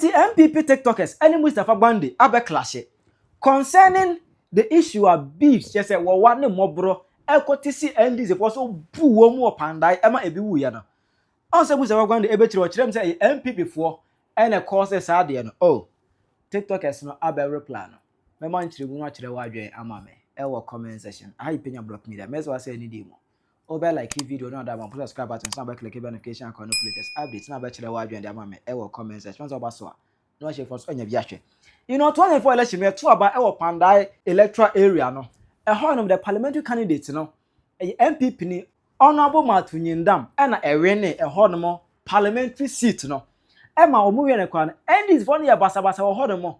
NPP TikTokers any Mustapha Gbande abe clash concerning the issue of beefs. Just say well one mobro ekotisi NDC for so bu wo pandai ema ebi wu ya no. Also Mustapha Gbande ebe chire o chire say NPP for ene cause sad no. Oh TikTokers no abe reply no. Me man chire bu no chire wa adwen ama me. Ewo comment section. I Penyah block me there. Me so say any demo. Over like video no that one put subscribe button so click notification icon no latest updates na ba chire wa adwen de ama me. Ewo comment section so ba so a. No share for so anya bi ahwe. You know 24 election me to about ewo Pandai electoral area no. One the parliamentary candidates no. NPP ni honorable Matunyindam na ewene ehonomo parliamentary seat no. Ema omuwe ne kwa and this one ya basa basa ehonomo.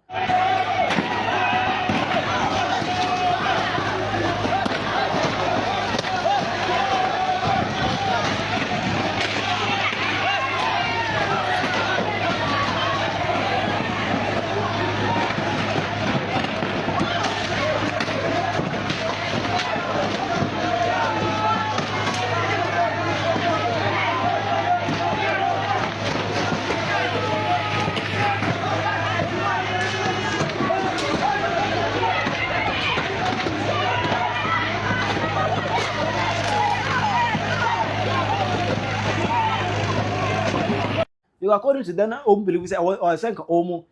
You according to them, believe say or think omo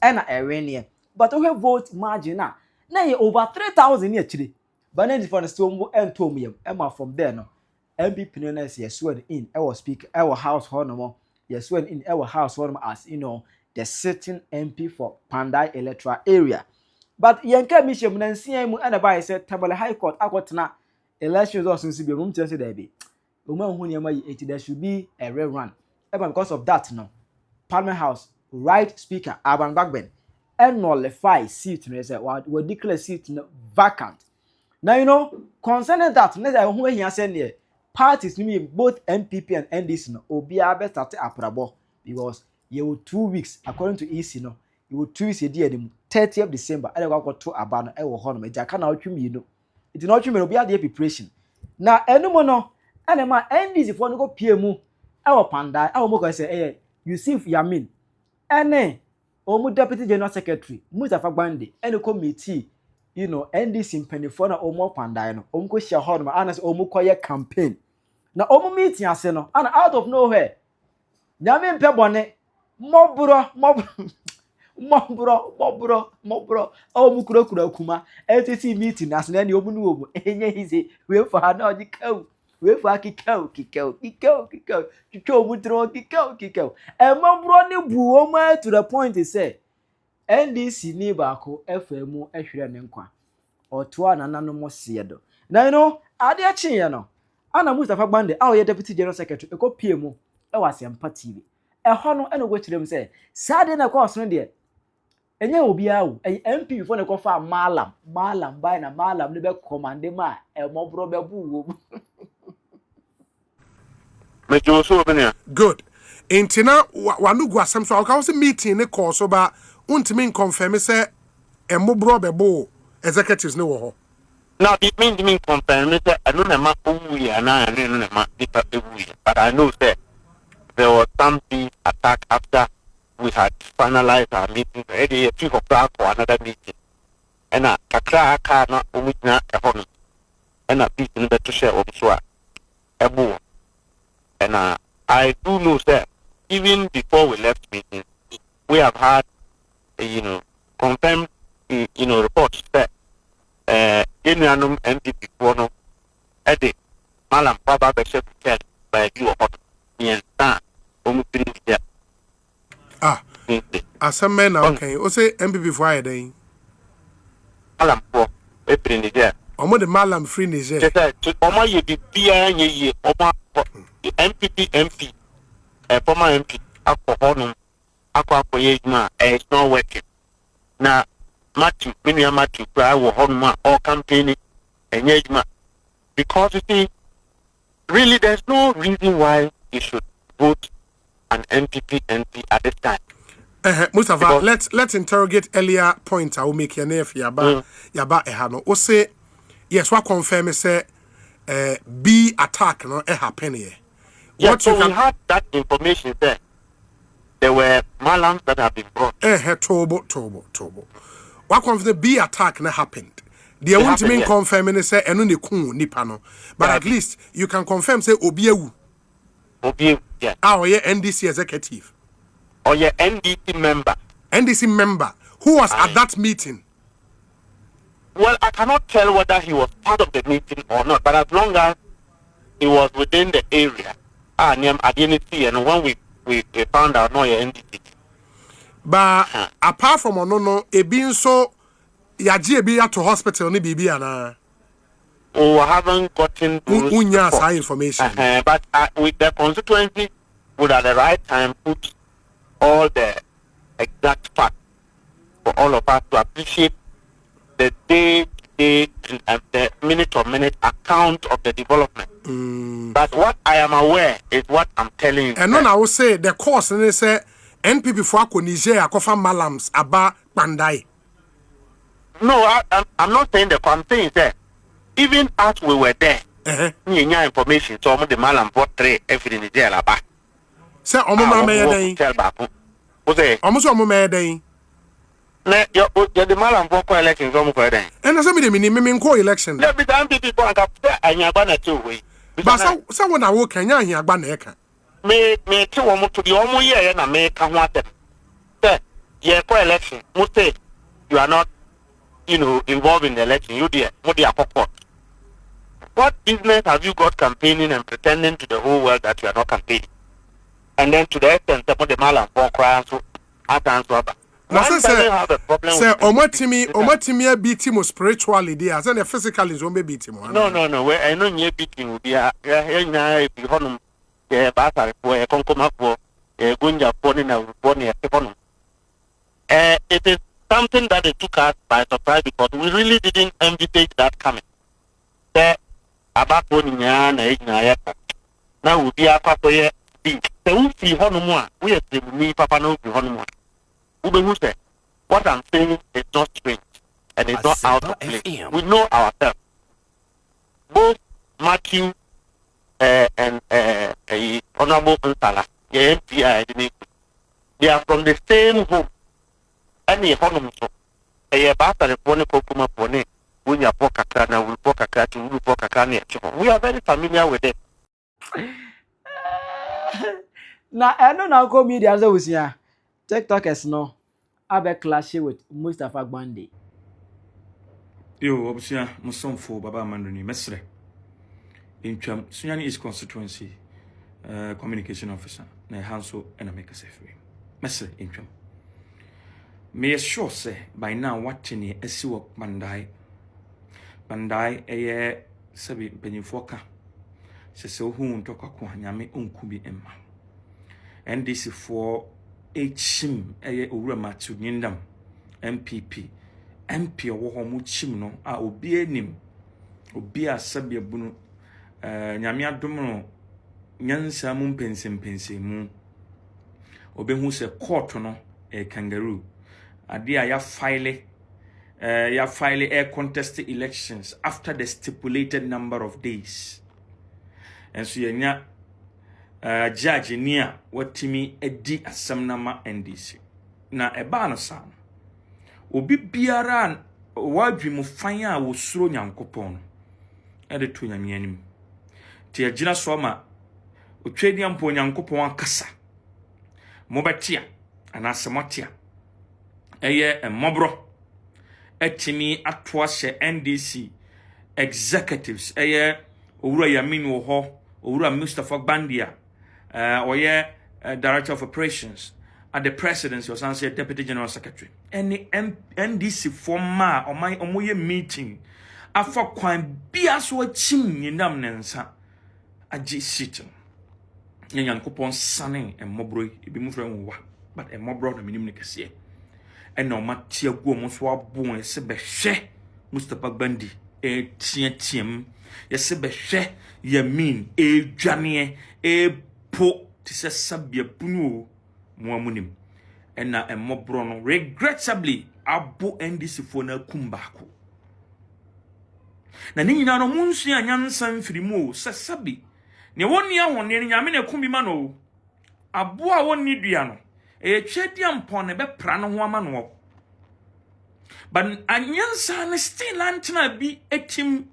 na ewene but we vote margin na over 3,000 actually but then for the still and to me from there no NPP no na say sworn in our speaker our house honomo yes sworn in our house honomo as you know the sitting MP for Pandai electoral area but yenka mi shem na nsia mu na ba say Tabale High Court akotena elections also nsi be room say there be o ma hu niam yi there should be a rerun. Because of that, no, Parliament House, right speaker, Aban Bagbin, and nullify seat, we declare seat vacant. Now, you know, concerning that, when he said here, parties, both NPP and NDC, no, Obiabe started Aprabo, because you were 2 weeks, according to EC, no, you were 2 weeks a day, 30th of December, I got to Abana, I will honor me, I cannot you know. It's not you may be at the preparation. Now, anyone, no, and my NDC for no go PMU. Our Pandai, our Moko say, Yusuf Yamin, and Omu Deputy General Secretary, Mustapha Gbande, and the committee, you know, NDC Penifona Omo Pandai, no, Omko Shahorma, and as Omukoya campaign. Now, Omu meeting, I say no, and out of nowhere, Yamin Pebone, Mobro, Omukuro Kuma, LTC meeting, as any Omunu, and easy, we for her no go. We for kikau. And my brother buoma to the point he say, NDC ni bako FMO ehwere ne nkwa. Oto anana no mosiedo. Now you know, ade achi ye no. Ana Mustapha Gbande, our deputy general secretary, e ko PMO, e was Ampa TV. Ehọ no eno go kirem say, sade na kwa so de. Enye obi awu, MP for ne ko fa malam by na malam ne be commande ma e mobro be bu. Good. Intina wanu gwasam so ka say meeting ne call so ba untimi confirm say emobro bebo executives ne wo ho. Now it mean confirm say I don't know ma owu ya na I don't know ma people ewu, but I know that there was something attack after we had finalized our meeting already a few of that for another meeting. And kakra aka na omutna ehonu. And people need to share also ebu. And I do know that even before we left meeting, we have had, confirmed, reports that N0NS NPP one at the Malam Baba Bishop by you or as some men okay. O say NPP for a day. Malam for April there. Omo the Malam free Niger. Omo ye be ye Omo NPP MP, former MP, Aquahonum, Aquapoyema, it's not working. Now, Matthew, I will hold all campaigning and Yejma. Because you see, really, there's no reason why you should vote an NPP MP at this time. Mustapha, let's interrogate earlier point I will make your name yaba ehano. O say yes, what confirm say B attack no happen here. Yeah, so we had that information there. there were malams that have been brought. Tobo. What confirm be attack na happened? They want to mean confirm and say enu ne kun nipa no. But at least you can confirm say Obiewu. Yeah. Oh yeah, NDC executive. Or your NDC member. NDC member. Who was at that meeting? Well, I cannot tell whether he was part of the meeting or not, but as long as he was within the area, identity, and when we found out no NDC. But apart from no, it being so, yaji be to hospital ni bibi ana. Oh, I haven't gotten those information. But with the constituency would at the right time put all the exact facts for all of us to appreciate the day and the minute account of the development. But what I am aware is what I'm telling you. And then I will say the course and they say NPP for Niger akofa malams aba Gbande. No, I'm not saying that. I'm saying that even as we were there, information so the malam bought 3 everything is there aba. Say omo me dey. Tell back. O say omo so omo me dey. Na yo the malam for election so mo for dey. And na say me me call election. Yeah, be the NPP for aka anyagba na two way. But so when I walk Kenya anyagba na eka. Me to omo to the omo here na me ka ho atem. Say ye for election, mo say you are not involved in the election, you there, what business have you got campaigning and pretending to the whole world that you are not campaigning? And then to the extent that the malam for crying so answer. Have a problem. Say omotimi beat him spiritually there, as and physically is only beat him. No. Where I know you beat him be here na be honum basari for konkoma for gunja poni na poni honum. It is something that it took us by surprise because we really didn't envisage that coming. About poni na ya now we be akwa ye be se we see honum we are me papa no be honum. What I'm saying is not strange and it's not out of place. We know ourselves. Both Matthew and Honorable Nsala, NPI, they are from the same home. Any honum so a bastard and pony kokuma pony, when you're pokakana, will pokakati, will pokakani. We are very familiar with it. Now, I don't know how media as always here. TikTokers no. Abe clash with Mustapha Gbande. Yo, obviously, Musonfo Baba Manduni, Mesre. In Cham, Sunyani is constituency communication officer. Na Hanso and a make a safe way. Mesre in Cham. May sure say by now watching a sewer Bandai. Bandai a year Sabi Penyah so who talk a Kuhanyame unkubi emma. NDC for Him eye owurama to nyindam NPP MP owo mu chim no a obi anim obi asabe bunu nyame adom no nyansa mu mpensempensemu obehu se court no kangaroo ade a ya file air contest elections after the stipulated number of days and so yenya judge nia watimi edi asem na ma NDC na eba no sam obi biara wadwemu fan a wosuro nyankopon e de to nyame anim ti agina so ma otwedi ampo nyankopon akasa mobetia ana semotia eye emobro etimi atoa hye NDC executives eye owura yamin wo ho owura Mustapha Gbande Director of Operations at the Presidency, was answered Deputy General Secretary. Any NDC former or my omoye meeting afa kwan biaso achim ni nam nensa agi sit. Nyankopon sane e mobro ebi mu frɛ wa but e mobro na minim ne kase. E na o matia gu mo so abon e se behwe Mustapha Gbande e tiam ye se behwe yamin e dwane e po tise sabia bunu mo amunim ena emobro no regrettably abo NDC fo na kumbako na ni nyina no munsu anyansa mfirimu se sabi ne woni ahone nyame na kumbi ma no abo a woni dua no e twediam pon ne be pra no ho ama no but anyansa ne still antena bi etim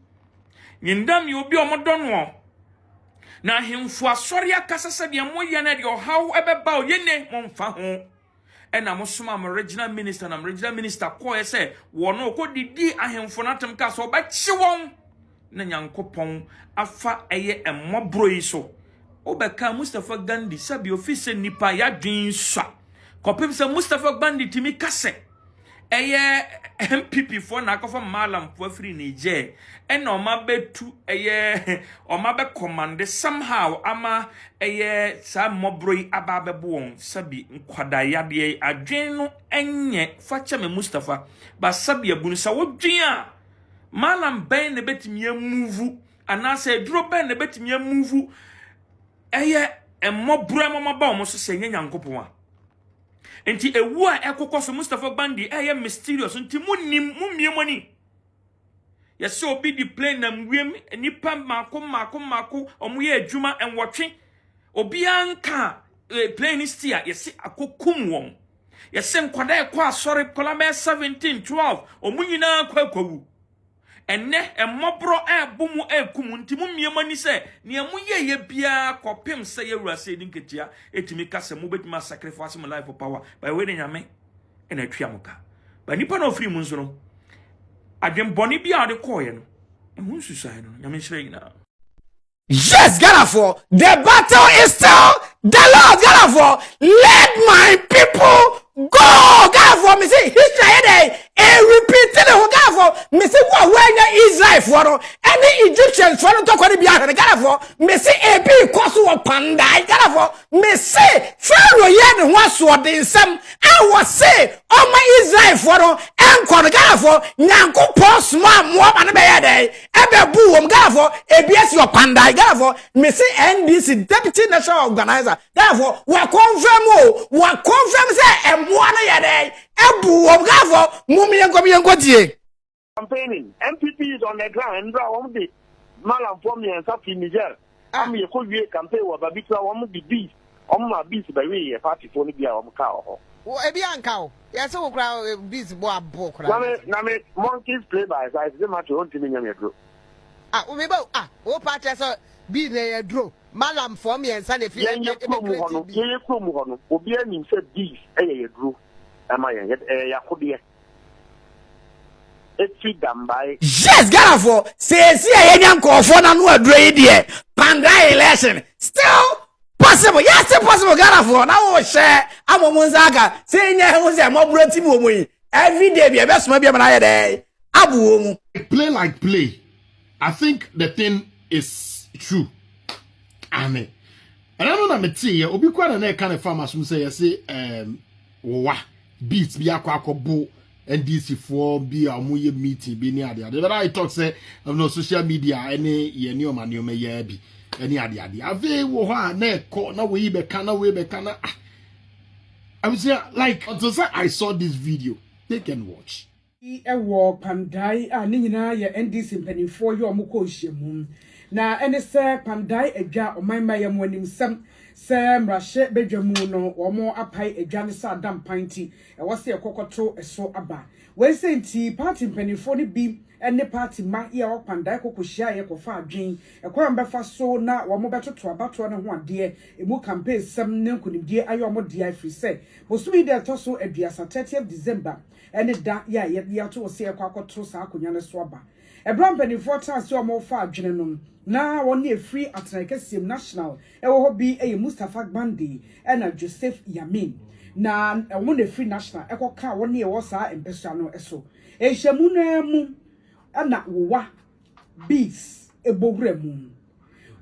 nyindam ye obi omodo no na hemfu asori akasa se de moye na de ohaw ebeba oyene momfa ho ena mosoma am regional minister na regional minister ko say wono ko didi ahemfu natem ka so ba chi won na nyankopon afa eye emmobro yi so obeka Mustapha Gbande sabi office nipa ya dwen swa kopem se Mustapha Gbande timi kase eye NPP for na akofo malam for free Niger ena o ma betu eye o ma be command somehow ama eye sa mobroi ababebo won sabi nkwada yade adwen no enye facha me Mustapha ba sabi abunu sa wodwen a malam ben ne betimi amuvu anase duro ben ne betimi amuvu eye emmobro emoma mo so se nyankopon a enti ewu a ekokoso Mustapha Gbande eye mysterious enti munnim mummiemoni yesi obi di plane na mwiem nipa mako omuye adwuma enwotwe obi anka plane stia yesi akokum won yesi nkwada ekwa asori kolame 17 12 omunyina akwawu enne emmobro ebumu ekumu nti mummiemoni se ne amuye ye bia kopem se ye wurase dinketia etimi kase mu betima sacrifice my life for power by we nyame ena twamuka ba nipa no free mu nso no adwen boni bia de koye no ehun susai no nyame hire nyina. Yes, Galafo, the battle is still the Lord. Galafo, let my people go. Galafo, me see history day and repeating the Galafo. Me see what when Israel for any Egyptians for to go to behind the Galafo. Me see a big cost of Pandai. Galafo, me see Pharaoh yen was what in some. I was say all my Israel for and call the Galafo. Nyanko post mom woman be day. Ebe boom Galafo. ABS your Pandai. Therefore, me say NDC Deputy National Organizer. Therefore, we confirm say emwana yade ebu therefore mumi yenko tie. Campaigning. NPP is on the ground and draw the malam for me and Safi Niger. I'm a cool campaign or Babitra one the beast. My beast by way a party for the cow. Oh, a bian cow. Yes, so crowd beast book. Name monkeys play by size. They match your own team in your group. Oh, party so be there, draw. Malam for me and Sunday. If you Obi and said this, a drew. Am I yet a Yakudia? It's done by. Yes, Galafo, says here, young call for no grade here. Pandai election still possible. Yes, still possible. Galafo, now share. I'm a Monzaga saying, I was a mob team every day. Be a best maybe a day. Abu play like play. I think the thing is true. Amen. And I know that me see obi kwa na kind of farmers who say beats be akwa NDC for be a muye meeting be near the other. But I talk say of no social media any ye new man you may be any idea. Ave wo ha na ko na we be kana. I would say like until I saw this video. They can watch. Ewo Pandai a ni nyina ye NDC mpanimfo ye omukọ hyiamu na ene se Pandai edwa omanma ye mo anim sam se mrahye bedwamu no omo apai edwa ne sa adam panti e wose ekokoto eso aba we se nti party mpanimfo ne bi ene party ma ye o Pandai kokohia ye kofa adwen ekwa mbefa so na omo betoto abato ne ho ade emu campaign sam ne nkunimdie ayo omo dia free se bosumi de toso aduasa 30th December ene da ya ye to se ekwakoto sa akonya ne so aba ebram penifo chance omo fa adwene no na woni free atrakesiem national ewo ho bi Mustapha Gbande ena Joseph Yamin na woni free national ekoka woni ewo sa empesa no eso ehyamu na mu ana wowa beats ebogre mu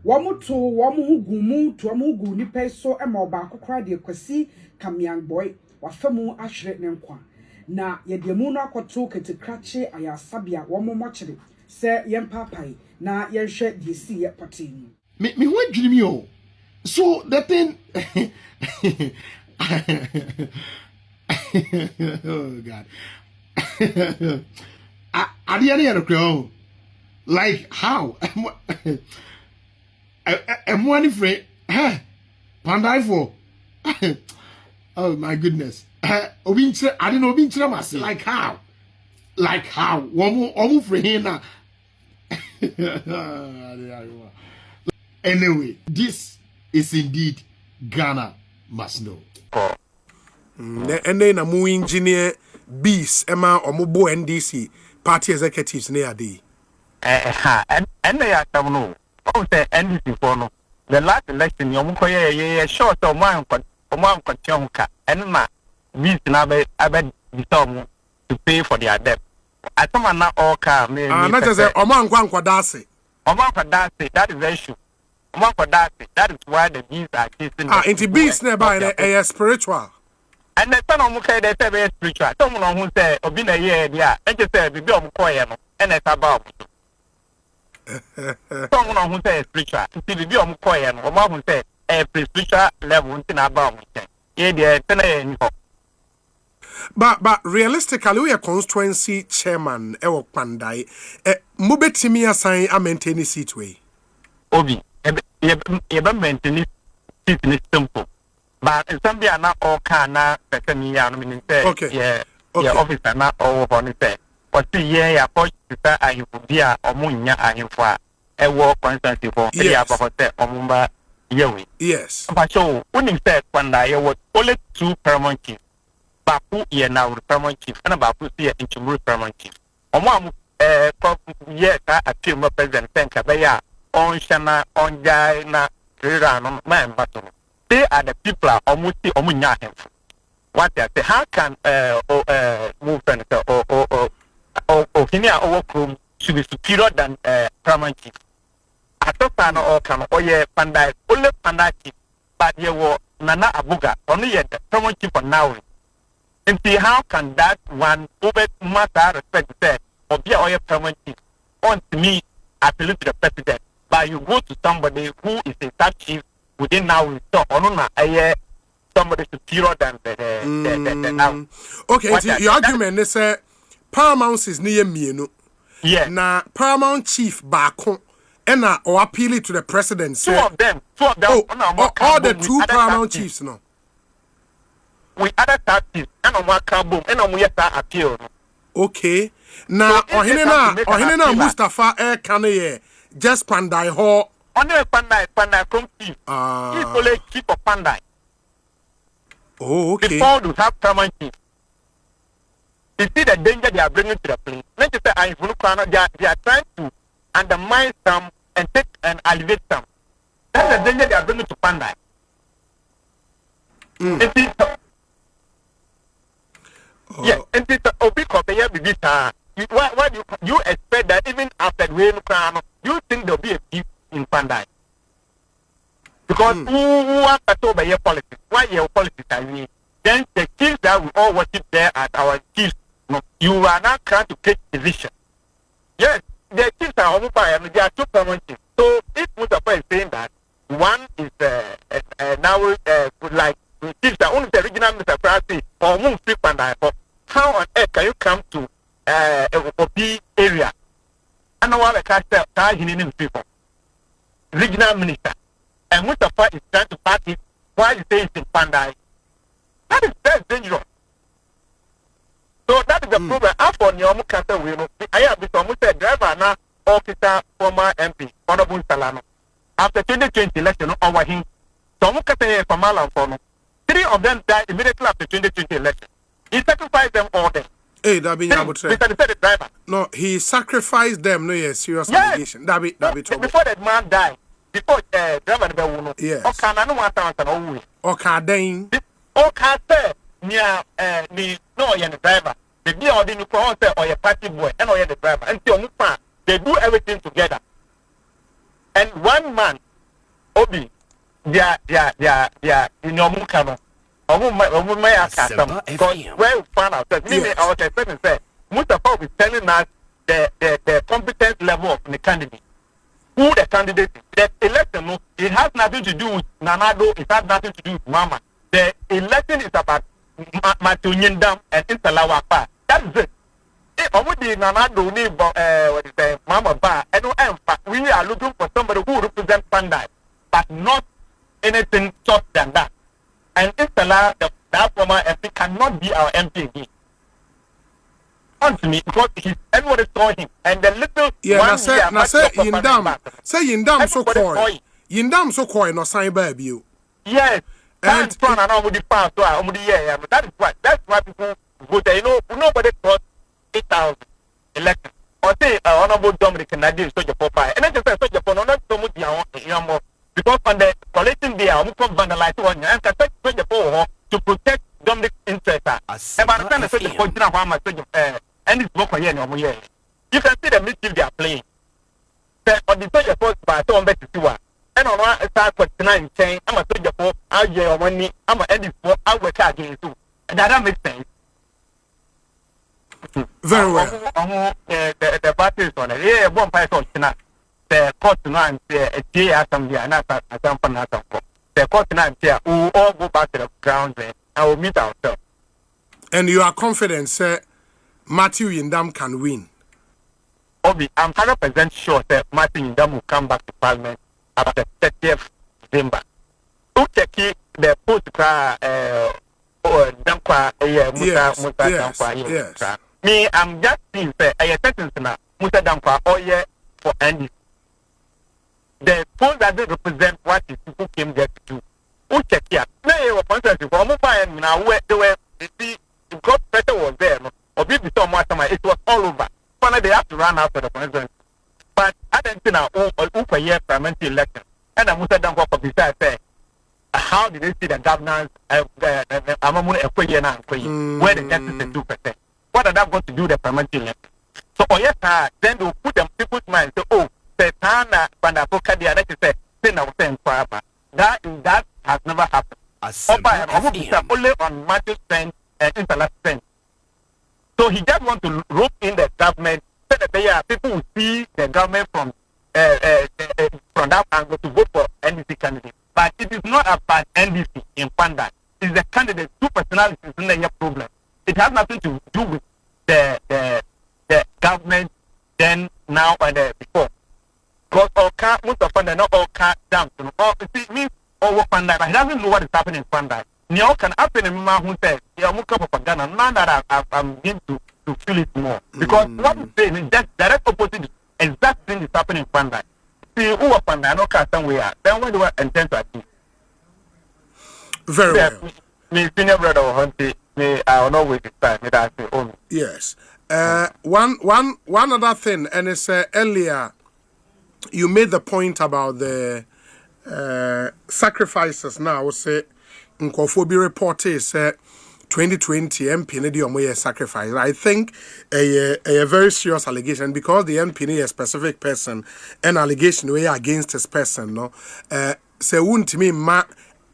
womuto womu hugumu to womu hugu ni peso ema oba akokra de kwasi kamian boy wafamu ahwere ne nkwa na yedemu no akoto ketekrache ayasabia womo mochire se yempapai na yenhwe DC ye patin me ho adwiri mi o so the thing oh god I didn't know like how I'm one friend Pandai for Oh my goodness. I didn't know Obinchira like how? Like how? One for him now. Anyway, this is indeed Ghana must know. And then a mu engineer bees Emma or Mubo NDC party executives near the and they are some no. Oh, say NDC for no. The last election, you mukoye short of one contionka and ma bees nabe abed to pay for their debt. I come on now all car me. Not as a Oman Quadasi. Oman Quadasi, that is the issue. Oman Quadasi, that is why the bees are chasing. Into bees nearby a spiritual. And the son of Muka, they say very spiritual. Someone who say, Obina, yeah, and just say, Bibi Mukoyano, and it's about. Someone who say spiritual, to see Bibi Mukoyano, or mom who say, a spiritual level in about. Yeah, they're But realistically, we are constituency chairman, Ewo Pandai. Mubetimi assign a maintain seat way. Obi, you maintain it in simple. But some be not all kind of person, okay. Yeah, officer not all on it. But see, yeah, I thought I would be a munya I am for a war constantly for Omumba Yewi. Yes. But so, when you said Pandai, was only 2 paramount chiefs. Baku ye now paramount chief, and about to see into paramount chief. Omam, yes, I feel my president, thank you, on Shana, on Jaina, Riran, man, battle. They are the people almost omunya him. What they say, how can movement or Kenya overcome should be superior than paramount chief? I thought or can Pandai, only Pandai chief, but you were Nana Abuga, only yet the paramount chief for now. And see how can that one over matter respect say or be a paramount chief on to me appeal to the president, but you go to somebody who is a sub chief. Within now we saw on somebody superior than the now. Okay, so your argument is Paramount is near me, no? Yeah. Now Paramount Chief Bako and or appeal to the president. Two of them. Oh, all the 2 Paramount Chiefs, no? We other tactics and on one boom and on we appeal. Okay. Now Ohinena Mustapha Kane just Pandai Ho. On the Pandai from chief. People keep a Pandai. Oh, okay. Before to have paramount chief. You see the danger they are bringing to the place. Let's just say they are trying to undermine some and take and elevate some. That's the danger they are bringing to Pandai. Yeah, and it's a big company with this. Why do you expect that even after the crown, you think there'll be a chief in Pandai? Because who are by your politics? Why your politics are we? Then the chiefs that we all worship there at our chiefs, no, you are not trying to take position. Yes, the chiefs are owned by and they are 2 permanent chiefs. So if Mustapha is saying that one is now like chiefs are only the original Mr. Prasi or Moon Street Pandai, how on earth can you come to a area? I know what I can't tell people. Regional minister. And Mustapha is trying to pass it while he says in Pandai. That is very dangerous. So that is the problem. After Nyomu Kanta Wino, I have become a driver now, officer, former MP, Honorable Salano. After 2020 election over him, Tomu Kata Famala Fono. 3 of them died immediately after 2020 election. He sacrificed them all day. Hey, that be the driver. No, he sacrificed them. No, yes, serious allegation. That be trouble. Before that man died, before driver never won. Yes. Okay, I don't want to know. Okay, then. Okay, sir. Near no, you're the driver. They be all the new say or your party boy and or you're the driver. And so they do everything together. And one man, Obi, they are in your mukano. Because where we found ourselves, I was expecting say Mustapha is telling us the competence level of the candidate. Who the candidate is. The election, it has nothing to do with Nanado, it has nothing to do with Mama. The election is about Matunyindam and Intalawa Pa. That is it. Nanado need what is the Mama Ba. And we are looking for somebody who represents Pandai, but not anything short than that. And Intala, that former MP cannot be our MP again. To me, because everybody saw him, and the little Yindam so coy no sign by you. Yes, and son and all the past, that's why people vote. You know, nobody thought 8,000 elections. Or say honorable Dominic and I did such a popeye, and then just such a phone, not so much young because on the collecting day, I'm going to vandalize one and such a phone to protect Dominic's interest. And by the time I said the point of how much and it's work for you can see the mischief they are playing. On the social post by so better to one. And on one start for 9 saying, I'm a soldier for I'll get money, I'm a edit for I'll work against you. And that makes sense. Very well. The party is on it. Yeah, one person tonight. The court tonight, a day assembly, and not a company. The court tonight, we all go back to the ground and we'll meet ourselves. And you are confident, sir, Matthew Yindam can win? Obi, I'm 100% sure that Matthew Yindam will come back to Parliament about the 30th December. Who check the post cry, yes. Me, I'm just saying that I sentence now, Musa Dankwa, for NDC. The poll doesn't represent what the people came there to do. Who check here? No, now where they were, because pressure was there, no? Or maybe some more time, it was all over. Finally, they have to run after the president. But I don't think now, for year parliamentary election, and I'm Musa Dankwa for besides say, how did they see the governance? Where the justice is 2%. What are they going to do the parliamentary election? So, yes, then they'll put them people's minds. So, Petana, Bandapoka, the other say, that has never happened. Only on Matthew's strength and intellect strength. So he just wants to rope in the government so that people will see the government from that angle to vote for NDC candidate. But it is not about NDC in Panda. It's the candidate, two personalities in the problem. It has nothing to do with the government then, now, and before. Because all car, most of Panda, not all car down. It means all Panda, but he doesn't know what is happening in Panda. Now can happen in man who says, yeah, I'm coming from Ghana. Now that I'm beginning to feel it more. Because what I'm saying is just direct opposite, exact thing is happening in Panda. See, who are Panda, no car somewhere. Then what do I intend to achieve? Very well. Me, senior brother, Hunty, me, I will not waste his time. Me, that's it. Yes. One other thing, and it's earlier, you made the point about the sacrifices now, say, Nkofobi report is 2020 MP need your sacrifice. I think a very serious allegation because the MP is a specific person, an allegation way against this person. No, say won't me ma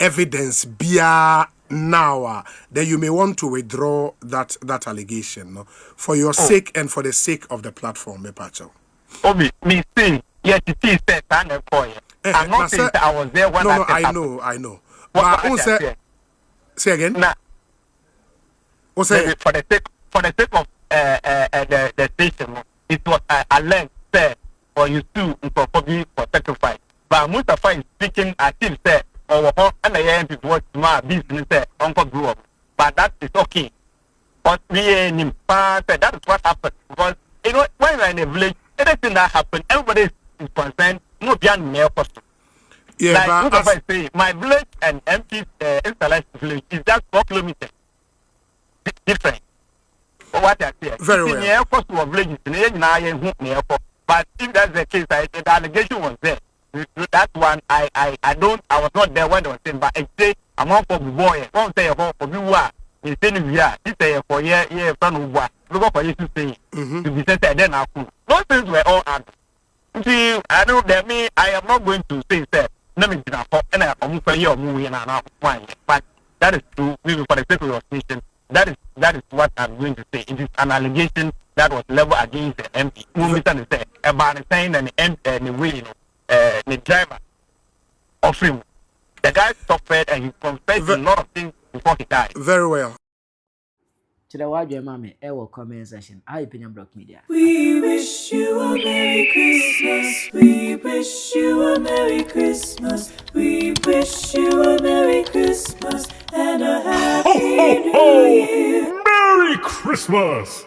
evidence bia now. Then you may want to withdraw that allegation. No, for your sake and for the sake of the platform, me pacho. Obi, me see, yes, it is that I'm not saying that I was there when I know. But who said? Say again. Nah. Who said? For the sake of the station, it was alleged said or you sue for sacrifice. But Mustapha is speaking as if said or and the NPP was my business said Uncle grew up. But that is okay. But we in that is what happened because you know when you're in a village, anything that happened, everybody is concerned. No beyond male person. Yeah, like, but I say, my village and MP's installation village is just 4 kilometers different. What I say, very well. The cost of villages, but if that's the case, the allegation was there. That one, I was not there when they were saying, but I say, I'm on for the boy. One say, for you are, you say, this say for year, son of what, look for you to say, to be said, then I'll cool. Those things were all answered. See, I know that me, I am not going to say that. Let me get up and I'm for your movie and I'm fine. But that is true, maybe for the sake of your station. That is what I'm going to say. It is an allegation that was leveled against the MP. About saying and the way, the driver of him. The guy suffered and he confessed a lot of things before he died. Very well. Today, why do you mommy? Comment section. I Penyah Block Media. We wish you a Merry Christmas. We wish you a Merry Christmas. We wish you a Merry Christmas. and a happy new year. Merry Christmas!